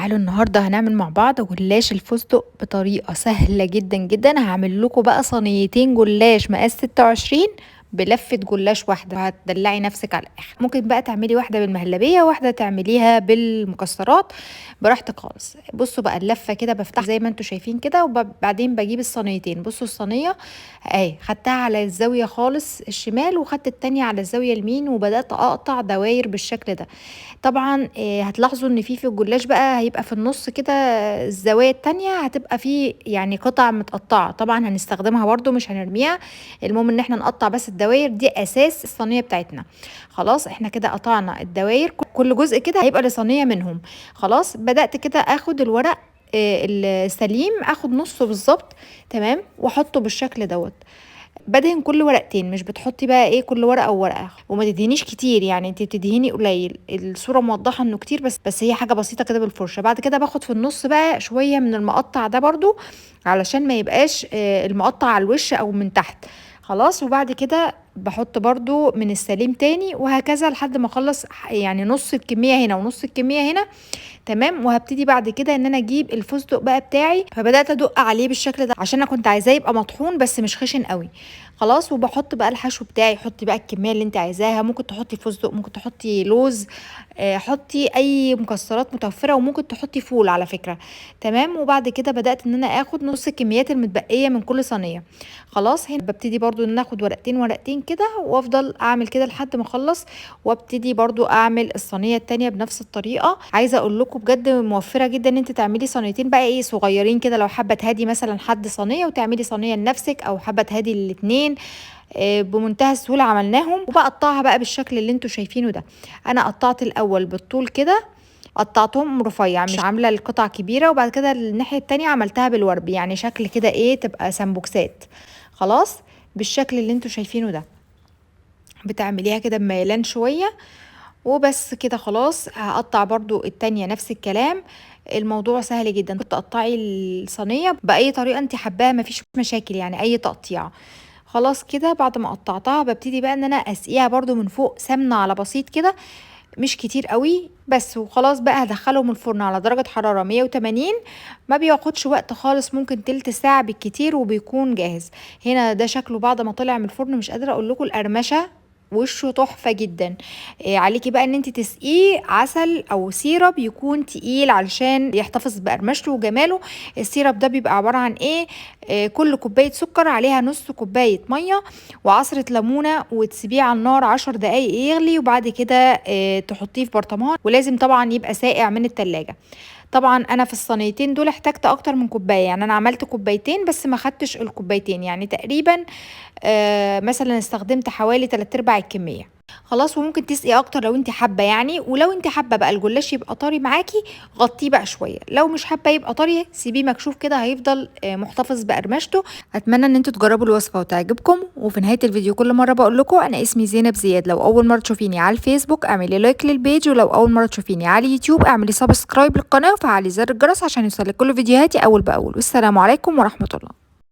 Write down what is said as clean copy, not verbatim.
تعالوا النهارده هنعمل مع بعض جلاش الفستق بطريقة سهلة جدا جدا. هعمل لكم بقى صينيتين جلاش مقاس 26 بلفة جلاش واحدة، هتدلعي نفسك على الآخر. ممكن بقى تعملي واحدة بالمهلبية وواحدة تعمليها بالمكسرات براحتك خالص. بصوا بقى اللفة كده بفتح زي ما انتوا شايفين كده، وبعدين بجيب الصينيتين. بصوا الصينية اهي خدتها على الزاوية خالص الشمال، وخدت التانية على الزاوية اليمين، وبدأت أقطع دواير بالشكل ده. طبعا هتلاحظوا ان في الجلاش بقى هيبقى في النص كده الزوايا التانية هتبقى فيه يعني قطع متقطعة، طبعا هنستخدمها برضو مش هنرميها. المهم ان احنا نقطع بس الدواير دي اساس الصينية بتاعتنا. خلاص احنا كده قطعنا الدواير، كل جزء كده هيبقى لصينية منهم. خلاص بدأت كده اخد الورق السليم، اخد نصه بالظبط تمام واحطه بالشكل دوت. بدهن كل ورقتين، مش بتحطي بقى ايه كل ورقه وورقه، وما تدهنيش كتير، يعني انت بتدهني قليل. الصوره موضحه انه كتير، بس هي حاجه بسيطه كده بالفرشه. بعد كده باخد في النص بقى شويه من المقطع ده برضو، علشان ما يبقاش المقطع على الوش او من تحت. خلاص وبعد كده بحط برضو من السليم تاني، وهكذا لحد ما اخلص يعني نص الكميه هنا ونص الكميه هنا تمام. وهبتدي بعد كده ان انا اجيب الفستق بقى بتاعي، فبدات ادق عليه بالشكل ده عشان انا كنت عايزاه يبقى مطحون بس مش خشن قوي. خلاص وبحط بقى الحشو بتاعي، حطي بقى الكميه اللي انت عايزاها، ممكن تحطي فستق، ممكن تحطي لوز، حطي اي مكسرات متوفره، وممكن تحطي فول على فكره تمام. وبعد كده بدات ان انا اخد نص الكميات المتبقيه من كل صينيه. خلاص هنا ببتدي برضو ان انا اخد ورقتين ورقتين كده، وافضل اعمل كده لحد ما اخلص، وابتدي برضو اعمل الصينيه التانية بنفس الطريقه. عايزه اقول لكم بجد موفره جدا ان انت تعملي صينيتين بقى ايه صغيرين كده، لو حابه تهدي مثلا حد صينيه وتعملي صينيه لنفسك، او حابه تهدي الاثنين بمنتهى السهوله عملناهم. وبقطعها بقى بالشكل اللي انتوا شايفينه ده. انا قطعت الاول بالطول كده، قطعتهم رفيع مش عامله القطع كبيره، وبعد كده الناحيه التانية عملتها بالورب، يعني شكل كده ايه تبقى سمبوكسات. خلاص بالشكل اللي انتوا شايفينه ده، بتعمليها كده بميلان شويه وبس كده. خلاص هقطع برضو التانية نفس الكلام. الموضوع سهل جدا، تقطعي الصينية بأي طريقة انت حباها، مفيش مشاكل يعني اي تقطيع. خلاص كده بعد ما قطعتها ببتدي بقى ان انا اسقيها برضو من فوق سمنة على بسيط كده، مش كتير قوي بس. وخلاص بقى هدخلهم الفرن على درجة حرارة 180، ما بياخدش وقت خالص، ممكن تلت ساعة بالكتير وبيكون جاهز. هنا ده شكله بعد ما طلع من الفرن، مش قادرة اقول لكم القرمشة، وشه تحفة جدا. عليكي بقى ان انت تسقيه عسل او سيرب يكون تقيل علشان يحتفظ بقرمشته وجماله. السيرب ده بيبقى عبارة عن ايه، كل كوباية سكر عليها نص كوباية مية وعصرة ليمونة، وتسيبيه على النار 10 دقايق يغلي، وبعد كده تحطيه في برطمان، ولازم طبعا يبقى ساقع من التلاجة. طبعا انا في الصينيتين دول احتجت اكتر من كوبايه، يعني انا عملت كوبايتين بس ما خدتش الكوبايتين، يعني تقريبا مثلا استخدمت حوالي 3/4 الكميه. خلاص وممكن تسقي اكتر لو انت حابه يعني. ولو انت حابه بقى الجلاش يبقى طري معاكي غطيه بقى شويه، لو مش حابه يبقى طري سيبيه مكشوف كده، هيفضل محتفظ بقرمشته. اتمنى ان انتوا تجربوا الوصفه وتعجبكم. وفي نهايه الفيديو كل مره بقول لكم انا اسمي زينب زياد، لو اول مره تشوفيني على الفيسبوك اعملي لايك للبيج، ولو اول مره تشوفيني على اليوتيوب اعملي سبسكرايب للقناه وفعلي زر الجرس عشان يوصلك كل فيديوهاتي اول باول. والسلام عليكم ورحمه الله.